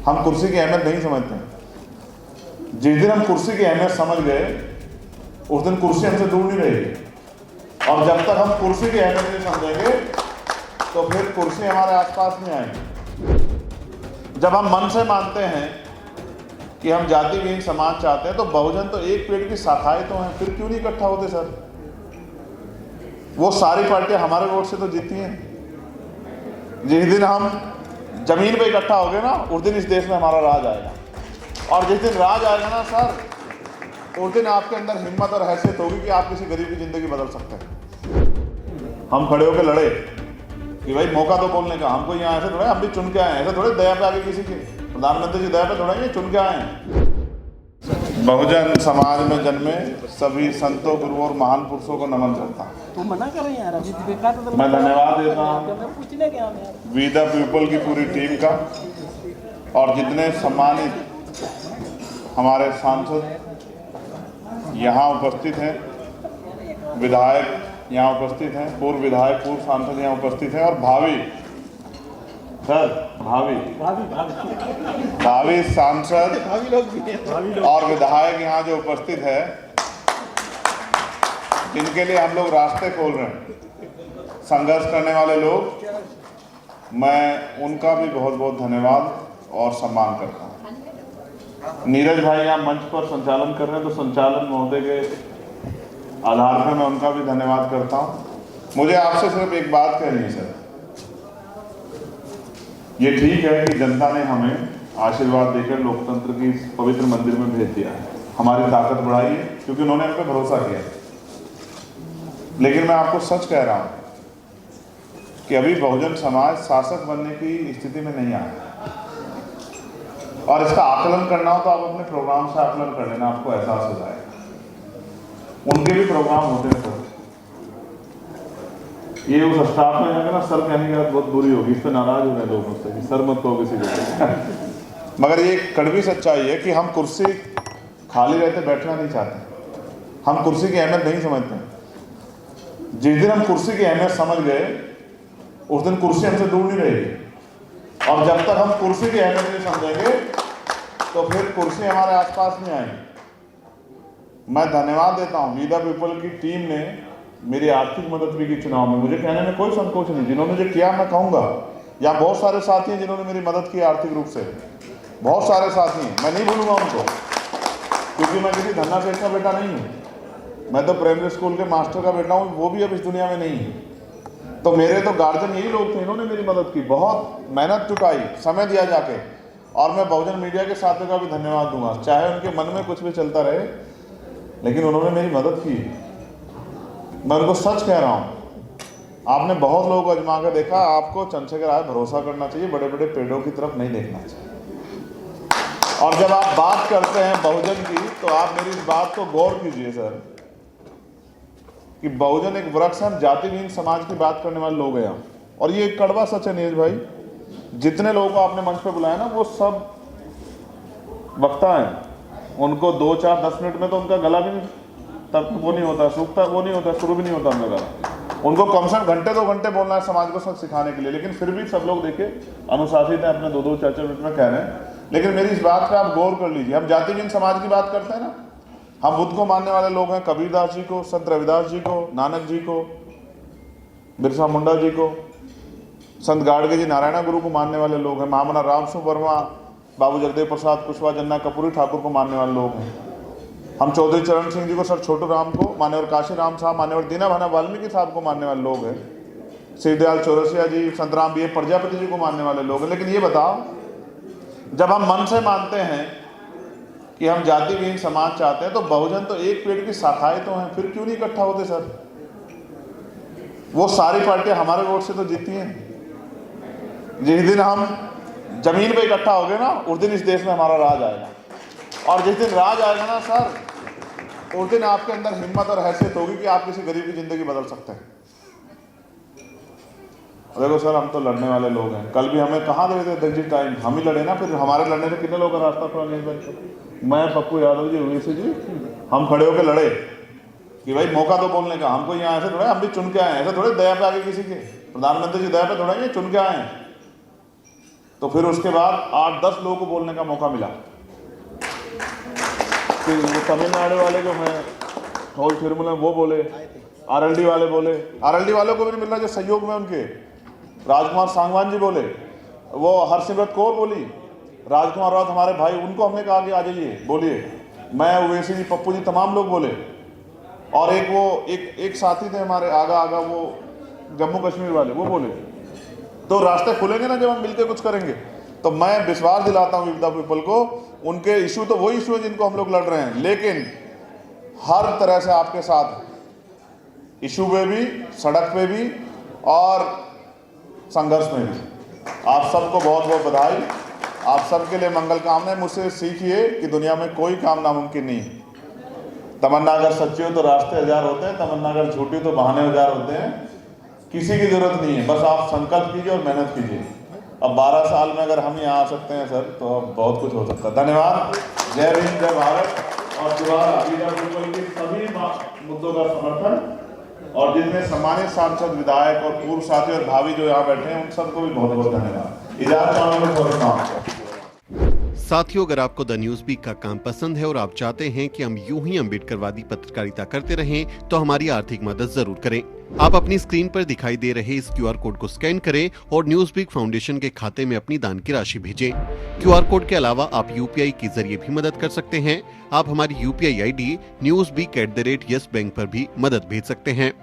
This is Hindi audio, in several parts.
हम कुर्सी की अहमियत नहीं समझते। जिस दिन हम कुर्सी की अहमियत समझ गए उस दिन कुर्सी हमसे दूर नहीं रहेगी, और जब तक हम कुर्सी की अहमियत नहीं समझेंगे तो फिर कुर्सी हमारे आसपास नहीं आएगी। जब हम मन से मानते हैं कि हम जाति विहीन समाज चाहते हैं तो बहुजन तो एक पेड़ की शाखाएं तो हैं, फिर क्यों नहीं इकट्ठा होते सर? वो सारी पार्टियां हमारे वोट से तो जीती हैं। जिस दिन हम जमीन पे इकट्ठा हो गए ना उस दिन इस देश में हमारा राज आएगा, और जिस दिन राज आएगा ना सर उस दिन आपके अंदर हिम्मत और हैसियत होगी कि आप किसी गरीब की जिंदगी बदल सकते हैं। हम खड़े होकर लड़े कि भाई मौका तो बोलने का, हमको यहाँ ऐसे थोड़ा हम भी चुन के आए, ऐसे थोड़े दया पे आगे किसी के प्रधानमंत्री जी दया पे थोड़ा ये चुन के आए हैं। बहुजन समाज में जन्मे सभी संतों, गुरुओं और महान पुरुषों को नमन करता हूँ। तू मना कर यार, अभी बेकार तो मैं धन्यवाद देता हूँ वी द पीपल की पूरी टीम का, और जितने सम्मानित हमारे सांसद यहाँ उपस्थित हैं, विधायक यहाँ उपस्थित हैं, पूर्व विधायक, पूर्व सांसद यहाँ उपस्थित हैं, और भावी सांसद और विधायक यहाँ जो उपस्थित है, जिनके लिए हम लोग रास्ते खोल रहे हैं, संघर्ष करने वाले लोग, मैं उनका भी बहुत बहुत धन्यवाद और सम्मान करता हूँ। नीरज भाई यहाँ मंच पर संचालन कर रहे हैं, तो संचालन महोदय के आधार पर मैं उनका भी धन्यवाद करता हूँ। मुझे आपसे सिर्फ एक बात कहनी है सर, ये ठीक है कि जनता ने हमें आशीर्वाद देकर लोकतंत्र की इस पवित्र मंदिर में भेज दिया है, हमारी ताकत बढ़ाई है क्योंकि उन्होंने हम पे भरोसा किया। लेकिन मैं आपको सच कह रहा हूं कि अभी बहुजन समाज शासक बनने की स्थिति में नहीं आया, और इसका आकलन करना हो तो आप अपने प्रोग्राम से आकलन कर लेना, आपको एहसास हो जाएगा। उनके भी प्रोग्राम होते हैं सर, ये उस स्टाफ में जाकर ना सर कहने की बात बहुत बुरी होगी, इस पर नाराज हो गए लोग मुझसे कि सर मत कहो किसी को। मगर ये कड़वी सच्चाई है कि हम कुर्सी खाली रहते बैठना नहीं चाहते, हम कुर्सी की अहमियत नहीं समझते। जिस दिन हम कुर्सी की अहमियत समझ गए उस दिन कुर्सी हमसे दूर नहीं रहेगी, और जब तक हम कुर्सी की अहमियत नहीं समझेंगे तो फिर कुर्सी हमारे आसपास नहीं आएगी। मैं धन्यवाद देता हूँ वी द पीपल की टीम ने मेरी आर्थिक मदद भी की चुनाव में, मुझे कहने में कोई संकोच नहीं। जिन्होंने जो किया मैं कहूँगा, या बहुत सारे साथी हैं जिन्होंने मेरी मदद की आर्थिक रूप से, बहुत सारे साथी हैं, मैं नहीं भूलूंगा उनको, क्योंकि मैं किसी धन्ना सेठ का बेटा नहीं हूँ, मैं तो प्राइमरी स्कूल के मास्टर का बेटा हूँ, वो भी अब इस दुनिया में नहीं है। तो मेरे तो गार्जियन यही लोग थे, इन्होंने मेरी मदद की, बहुत मेहनत जुटाई, समय दिया जाके, और मैं बहुजन मीडिया के साथियों का भी धन्यवाद दूंगा, चाहे उनके मन में कुछ भी चलता रहे, लेकिन उन्होंने मेरी मदद की। मैं उनको सच कह रहा हूँ, आपने बहुत लोगों को आजमा कर देखा, आपको चंद्रशेखर आए भरोसा करना चाहिए, बड़े बड़े पेड़ों की तरफ नहीं देखना चाहिए। और जब आप बात करते हैं बहुजन की तो आप मेरी इस बात को गौर कीजिए सर, कि बहुजन एक वृक्ष है, हम जाति विहीन समाज की बात करने वाले लोग हैं, और ये एक कड़वा सच है नीरज भाई, जितने लोगों को आपने मंच पे बुलाया ना वो सब वक्ता हैं, उनको 2, 4, 10 मिनट में तो उनका गला भी नहीं, तब वो नहीं होता, सूखता वो नहीं होता, शुरू भी नहीं होता उनका गला। उनको कम से कम घंटे 2 घंटे बोलना है समाज को सब सिखाने के लिए, लेकिन फिर भी सब लोग देखिए अनुशासित है, अपने 2-2, 4-4 मिनट में कह रहे हैं। लेकिन मेरी इस बात पे आप गौर कर लीजिए, हम जाति विहीन समाज की बात करते हैं ना, हम बुद्ध को मानने वाले लोग हैं, कबीरदास जी को, संत रविदास जी को, नानक जी को, बिरसा मुंडा जी को, संत गाड़गे जी, नारायणा गुरु को मानने वाले लोग हैं, महामना रामसु वर्मा, बाबू जगदेव प्रसाद कुशवाहा, जन्ना कपूरी ठाकुर को मानने वाले लोग हैं। हम चौधरी चरण सिंह जी को, सर छोटू राम को, मान्यवर काशी राम साहब, मान्यवर दीना भाना वाल्मीकि साहब को मानने वाले लोग हैं, श्रीदयाल चौरसिया जी, संत राम बी प्रजापति जी को मानने वाले लोग हैं। लेकिन ये बताओ, जब हम मन से मानते हैं कि हम जाति विहीन समाज चाहते हैं तो बहुजन तो एक पेड़ की शाखाएं तो हैं, फिर क्यों नहीं इकट्ठा होते सर? वो सारी पार्टियां हमारे वोट से तो जीती हैं। जिस दिन हम जमीन पे इकट्ठा हो गए ना उस दिन इस देश में हमारा राज आएगा, और जिस दिन राज आएगा ना सर उस दिन आपके अंदर हिम्मत और हैसियत होगी कि आप किसी गरीब की जिंदगी बदल सकते हैं। देखो सर, हम तो लड़ने वाले लोग हैं, कल भी हमें कहाँ दे थे अध्यक्ष जी टाइम, हम ही लड़े ना, फिर हमारे लड़ने से कितने लोगों का रास्ता खुला नहीं। मैं, पप्पू यादव जी, उवैसी जी, हम खड़े होकर लड़े कि भाई मौका तो बोलने का, हमको यहाँ ऐसे थोड़ा, हम भी चुन के आए हैं, ऐसे थोड़े दया पे आगे किसी के प्रधानमंत्री जी दया पे थोड़ा ये चुन के आए हैं। तो फिर उसके बाद 8-10 लोगों को बोलने का मौका मिला कि वो तमिलनाडु वाले जो हैं होल तिरुमला वो बोले, आरएलडी वाले बोले, आरएलडी वालों को भी नहीं मिल रहा जो सहयोग में उनके, राजकुमार सांगवान जी बोले, वो हरसिमरत कौर बोली, राजकुमार रावत हमारे भाई, उनको हमने कहा कि आ जाइए बोलिए, मैं ओवैसी जी, पप्पू जी, तमाम लोग बोले। और एक वो एक साथी थे हमारे आगा वो जम्मू कश्मीर वाले, वो बोले। तो रास्ते खुलेंगे ना जब हम मिलकर कुछ करेंगे। तो मैं विश्वास दिलाता हूँ विपदा पीपल को, उनके इशू तो वही इशू है जिनको हम लोग लड़ रहे हैं, लेकिन हर तरह से आपके साथ, इशू में भी, सड़क पे भी और संघर्ष में भी। आप सबको बहुत बहुत बधाई, आप सबके लिए मंगल कामनाएं। मुझसे सीखिए कि दुनिया में कोई काम नामुमकिन नहीं है। तमन्ना अगर सच्ची हो तो रास्ते हजार होते हैं, तमन्ना अगर झूठी तो बहाने हजार होते हैं। किसी की जरूरत नहीं है, बस आप संकल्प कीजिए और मेहनत कीजिए। अब 12 साल में अगर हम यहाँ आ सकते हैं सर, तो अब बहुत कुछ हो सकता है। धन्यवाद। जय हिंद, जय भारत। और दोबारा विपदा पीपल के सभी मुद्दों का समर्थन, और जितने सम्मानित सांसद, विधायक और पूर्व साथी और भावी जो यहाँ बैठे हैं, उन सबको भी बहुत बहुत धन्यवाद। इजाजत चाहूंगा। साथियों, अगर आपको द न्यूज वीक का काम पसंद है और आप चाहते हैं कि हम यूं ही अम्बेडकरवादी पत्रकारिता करते रहें, तो हमारी आर्थिक मदद जरूर करें। आप अपनी स्क्रीन पर दिखाई दे रहे इस QR कोड को स्कैन करें और न्यूज वीक फाउंडेशन के खाते में अपनी दान की राशि भेजें। QR कोड के अलावा आप UPI के जरिए भी मदद कर सकते हैं। आप हमारी UPI ID newsweek@yes बैंक पर भी मदद भेज सकते हैं।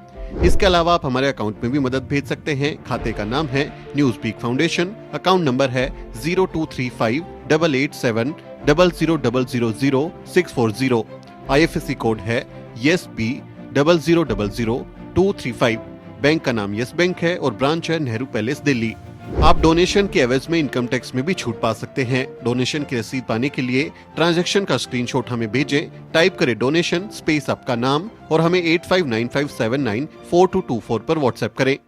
इसके अलावा आप हमारे अकाउंट में भी मदद भेज सकते हैं। खाते का नाम है news week foundation, account number है 02358800000640। IFSC कोड है YesB000235। बैंक का नाम यस बैंक है और ब्रांच है नेहरू पैलेस, दिल्ली। आप डोनेशन के एवज में इनकम टैक्स में भी छूट पा सकते हैं। डोनेशन की रसीद पाने के लिए ट्रांजैक्शन का स्क्रीनशॉट हमें भेजें। टाइप करें डोनेशन स्पेस आपका नाम और हमें 8595794224 पर व्हाट्सएप करें।